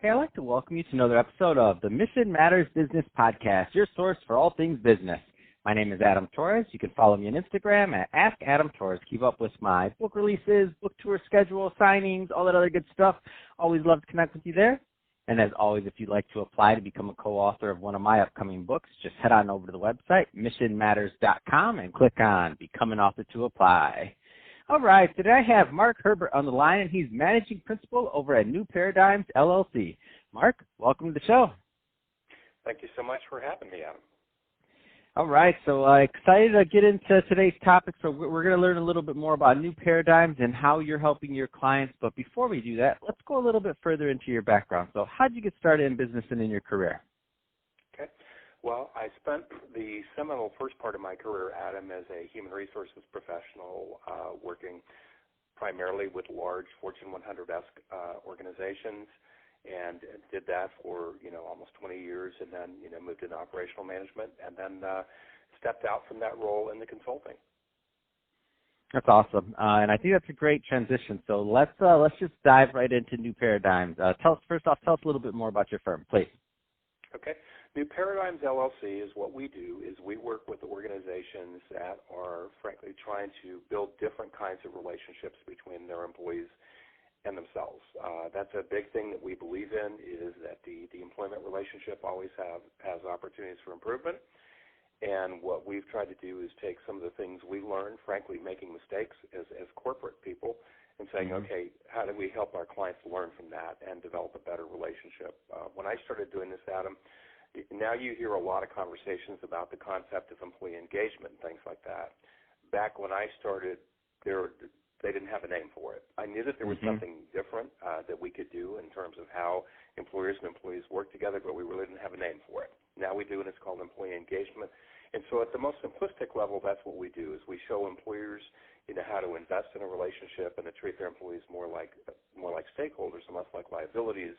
Hey, I'd like to welcome you to another episode of the Mission Matters Business Podcast, your source for all things business. My name is Adam Torres. You can follow me on Instagram at AskAdamTorres. Keep up with my book releases, book tour schedule, signings, all that other good stuff. Always love to connect with you there. And as always, if you'd like to apply to become a co-author of one of my upcoming books, just head on over to the website, missionmatters.com, and click on Become an Author to apply. All right, today I have Mark Herbert on the line, and he's Managing Principal over at New Paradigms LLC. Mark, welcome to the show. Thank you so much for having me, Adam. All right, so excited to get into today's topic. So we're going to learn a little bit more about New Paradigms and how you're helping your clients. But before we do that, let's go a little bit further into your background. So how did you get started in business and in your career? Okay. Well, I spent the seminal first part of my career, Adam, as a human resources professional, working primarily with large Fortune 100-esque organizations, and did that for, almost 20 years, and then, moved into operational management, and then stepped out from that role into consulting. That's awesome, and I think that's a great transition. So let's just dive right into New Paradigms. Tell us a little bit more about your firm, please. Okay. New Paradigms LLC is what we do is we work with organizations that are, frankly, trying to build different kinds of relationships between their employees and themselves. That's a big thing that we believe in, is that the employment relationship always has opportunities for improvement. And what we've tried to do is take some of the things we learned, frankly, making mistakes as corporate people, and saying, okay, how do we help our clients learn from that and develop a better relationship? When I started doing this, Adam, now you hear a lot of conversations about the concept of employee engagement and things like that. Back when I started, they didn't have a name for it. I knew that there was something different that we could do in terms of how employers and employees work together, but we really didn't have a name for it. Now we do, and it's called employee engagement. And so at the most simplistic level, that's what we do, is we show employers how to invest in a relationship and to treat their employees more like stakeholders and less like liabilities,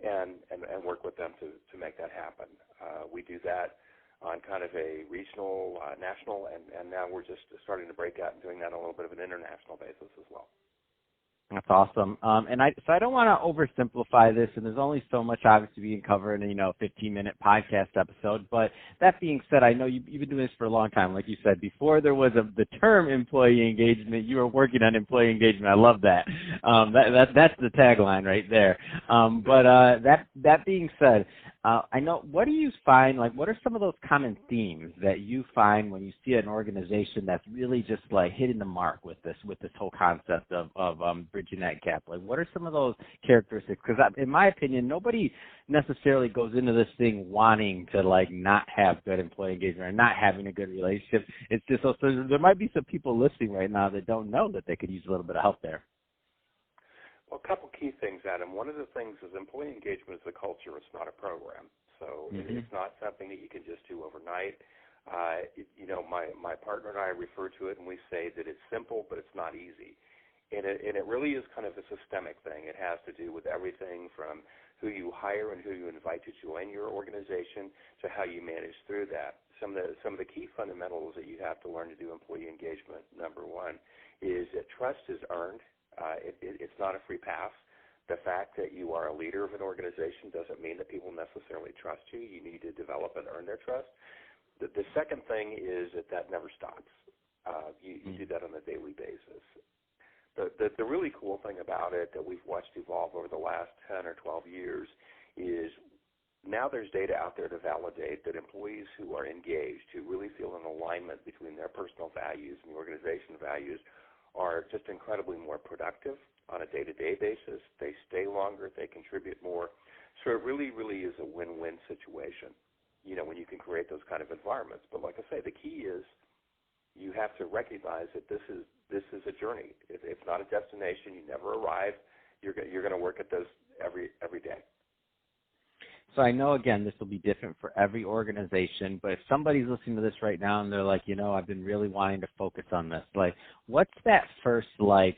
and work with them to make that happen. We do that on kind of a regional, national, and now we're just starting to break out and doing that on a little bit of an international basis as well. That's awesome. So I don't want to oversimplify this, and there's only so much obviously we can cover in a 15-minute podcast episode. But that being said, I know you've been doing this for a long time. Like you said, before there was the term employee engagement, you were working on employee engagement. I love that. That's the tagline right there. That being said, I know, what do you find, what are some of those common themes that you find when you see an organization that's really just hitting the mark with this whole concept of bridging that gap? What are some of those characteristics? Because in my opinion, nobody necessarily goes into this thing wanting to not have good employee engagement or not having a good relationship. It's just so there might be some people listening right now that don't know that they could use a little bit of help there. Well, a couple key things, Adam. One of the things is employee engagement is a culture. It's not a program. So it's not something that you can just do overnight. My partner and I refer to it, and we say that it's simple, but it's not easy. And it really is kind of a systemic thing. It has to do with everything from who you hire and who you invite to join your organization to how you manage through that. Some of the key fundamentals that you have to learn to do employee engagement, number one, is that trust is earned. It's not a free pass. The fact that you are a leader of an organization doesn't mean that people necessarily trust you. You need to develop and earn their trust. The second thing is that never stops. You do that on a daily basis. The really cool thing about it that we've watched evolve over the last 10 or 12 years is now there's data out there to validate that employees who are engaged, who really feel an alignment between their personal values and the organization values, are just incredibly more productive on a day-to-day basis. They stay longer. They contribute more. So it really, really is a win-win situation, when you can create those kind of environments. But like I say, the key is you have to recognize that this is a journey. It's not a destination. You never arrive. You're going to work at this every day. So I know, again, this will be different for every organization, but if somebody's listening to this right now and they're like, I've been really wanting to focus on this, what's that first,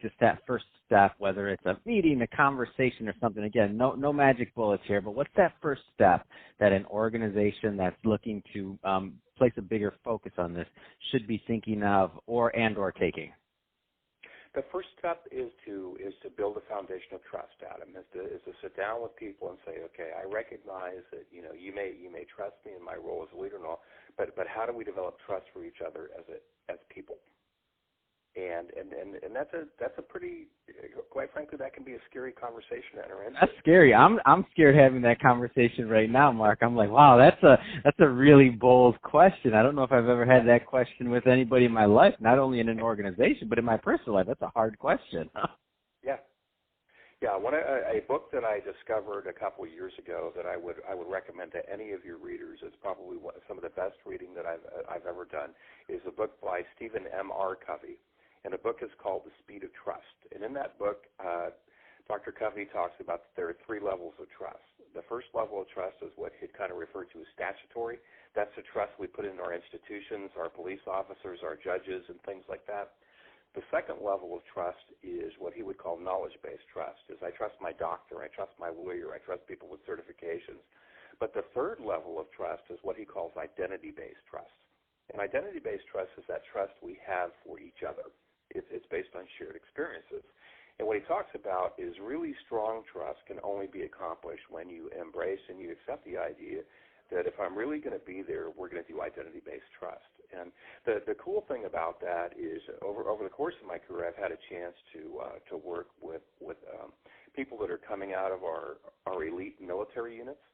just that first step, whether it's a meeting, a conversation, or something? Again, no magic bullets here, but what's that first step that an organization that's looking to place a bigger focus on this should be thinking of or taking? The first step is to build a foundation of trust, Adam. Is to sit down with people and say, okay, I recognize that you may trust me in my role as a leader and all, but how do we develop trust for each other as people? And that's a pretty, quite frankly, that can be a scary conversation to enter into. That's scary. I'm scared having that conversation right now, Mark. I'm like, wow, that's a really bold question. I don't know if I've ever had that question with anybody in my life, not only in an organization, but in my personal life. That's a hard question. Yeah. Yeah, a book that I discovered a couple of years ago that I would recommend to any of your readers is probably some of the best reading that I've ever done is a book by Stephen M.R. Covey. And the book is called The Speed of Trust. And in that book, Dr. Covey talks about that there are three levels of trust. The first level of trust is what he'd kind of referred to as statutory. That's the trust we put in our institutions, our police officers, our judges, and things like that. The second level of trust is what he would call knowledge-based trust, is I trust my doctor, I trust my lawyer, I trust people with certifications. But the third level of trust is what he calls identity-based trust. And identity-based trust is that trust we have for each other. It's based on shared experiences. And what he talks about is really strong trust can only be accomplished when you embrace and you accept the idea that if I'm really going to be there, we're going to do identity-based trust. And the cool thing about that is over the course of my career, I've had a chance to work with people that are coming out of our elite military units.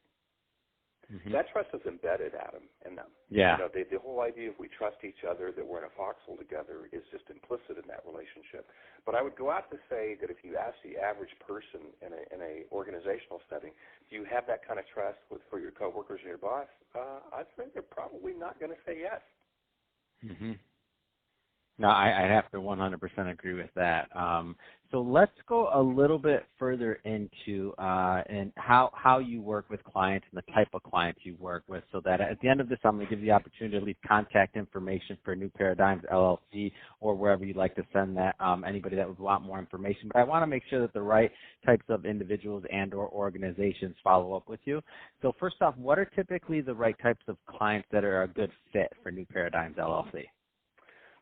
Mm-hmm. That trust is embedded, Adam, in them. Yeah. The whole idea if we trust each other, that we're in a foxhole together, is just implicit in that relationship. But I would go out to say that if you ask the average person in a organizational setting, do you have that kind of trust for your coworkers and your boss? I'd say they're probably not going to say yes. Mm-hmm. No, I have to 100% agree with that. So let's go a little bit further into and how you work with clients and the type of clients you work with, so that at the end of this, I'm going to give you the opportunity to leave contact information for New Paradigms LLC or wherever you'd like to send that, anybody that would want more information. But I want to make sure that the right types of individuals and or organizations follow up with you. So first off, what are typically the right types of clients that are a good fit for New Paradigms LLC?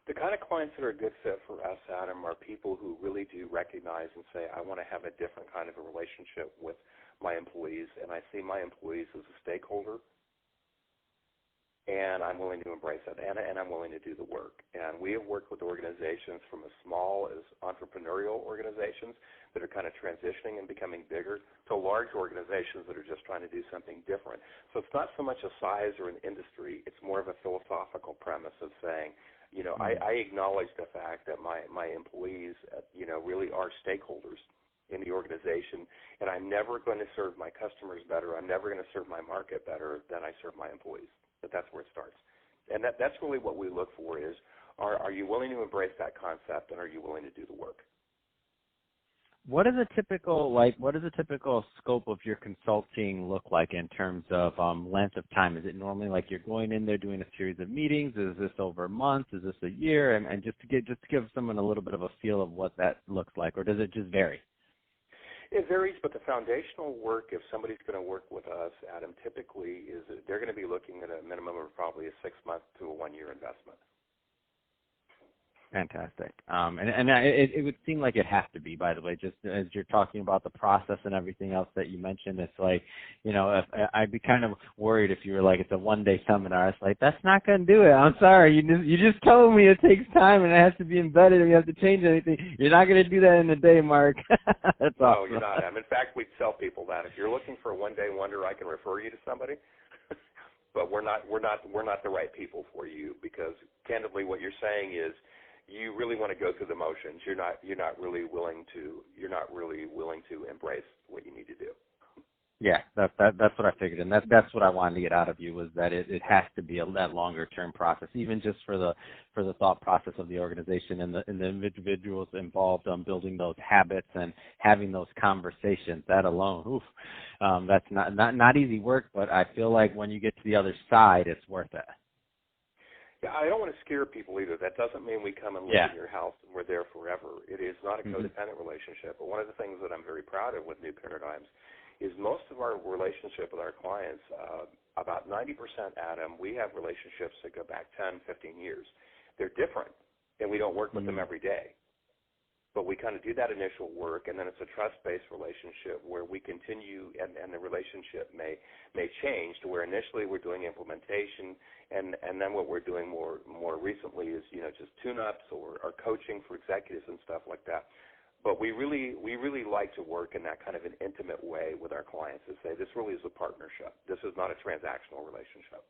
The kind of clients that are a good fit for us, Adam, are people who really do recognize and say, I want to have a different kind of a relationship with my employees, and I see my employees as a stakeholder, and I'm willing to embrace it, and I'm willing to do the work. And we have worked with organizations from as small as entrepreneurial organizations that are kind of transitioning and becoming bigger to large organizations that are just trying to do something different. So it's not so much a size or an industry. It's more of a philosophical premise of saying, I acknowledge the fact that my employees, really are stakeholders in the organization, and I'm never going to serve my customers better. I'm never going to serve my market better than I serve my employees. But that's where it starts. And that's really what we look for is, are you willing to embrace that concept, and are you willing to do the work? What is a typical scope of your consulting look like in terms of length of time? Is it normally like you're going in there doing a series of meetings? Is this over months? Is this a year? And just to give someone a little bit of a feel of what that looks like, or does it just vary? It varies, but the foundational work, if somebody's going to work with us, Adam, typically is that they're going to be looking at a minimum of probably a 6-month to a 1-year investment. Fantastic. It would seem like it has to be, by the way, just as you're talking about the process and everything else that you mentioned. It's like, if I'd be kind of worried if you were like, it's a 1-day seminar. It's like, that's not going to do it. I'm sorry. You just told me it takes time and it has to be embedded and you have to change anything. You're not going to do that in a day, Mark. That's awesome. No, you're not. In fact, we'd tell people that if you're looking for a 1-day wonder, I can refer you to somebody. But we're not the right people for you, because candidly, what you're saying is, you really want to go through the motions. You're not really willing to embrace what you need to do. Yeah, that's what I figured, and that's what I wanted to get out of you, was that it has to be that longer term process, even just for the thought process of the organization and the individuals involved on building those habits and having those conversations. That alone, that's not easy work, but I feel like when you get to the other side, it's worth it. Yeah, I don't want to scare people either. That doesn't mean we come and live in your house and we're there forever. It is not a codependent relationship. But one of the things that I'm very proud of with New Paradigms is most of our relationship with our clients, about 90%, Adam, we have relationships that go back 10, 15 years. They're different, and we don't work with them every day. But we kind of do that initial work, and then it's a trust-based relationship where we continue, and the relationship may change to where initially we're doing implementation, and then what we're doing more recently is, just tune-ups or coaching for executives and stuff like that. But we really like to work in that kind of an intimate way with our clients to say this really is a partnership. This is not a transactional relationship.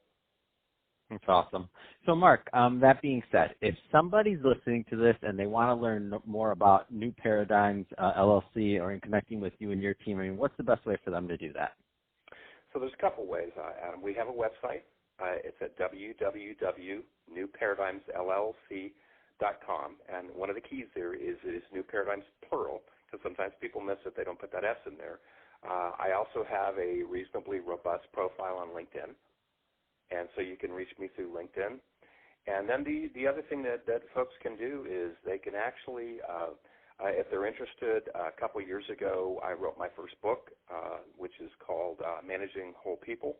That's awesome. So, Mark, that being said, if somebody's listening to this and they want to learn more about New Paradigms LLC or in connecting with you and your team, what's the best way for them to do that? So there's a couple ways, Adam. We have a website. It's at www.newparadigmsllc.com, and one of the keys there is New Paradigms plural, because sometimes people miss it. They don't put that S in there. I also have a reasonably robust profile on LinkedIn. And so you can reach me through LinkedIn. And then the other thing that folks can do is they can actually, if they're interested, a couple of years ago I wrote my first book, which is called Managing Whole People.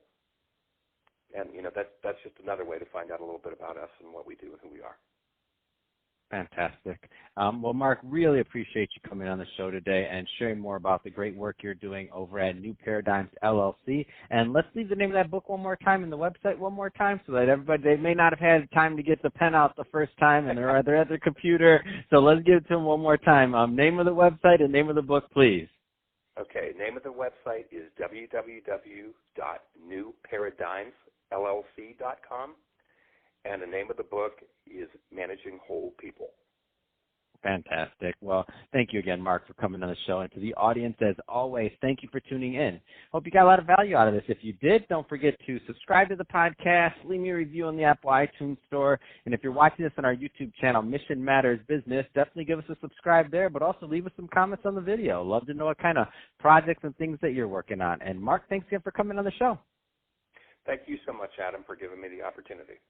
And, that's just another way to find out a little bit about us and what we do and who we are. Fantastic. Well, Mark, really appreciate you coming on the show today and sharing more about the great work you're doing over at New Paradigms LLC. And let's leave the name of that book one more time and the website one more time so that everybody, they may not have had time to get the pen out the first time and they're at their computer. So let's give it to them one more time. Name of the website and name of the book, please. Okay. Name of the website is www.newparadigmsllc.com. And the name of the book is Managing Whole People. Fantastic. Well, thank you again, Mark, for coming on the show. And to the audience, as always, thank you for tuning in. Hope you got a lot of value out of this. If you did, don't forget to subscribe to the podcast, leave me a review on the Apple iTunes Store. And if you're watching this on our YouTube channel, Mission Matters Business, definitely give us a subscribe there, but also leave us some comments on the video. Love to know what kind of projects and things that you're working on. And, Mark, thanks again for coming on the show. Thank you so much, Adam, for giving me the opportunity.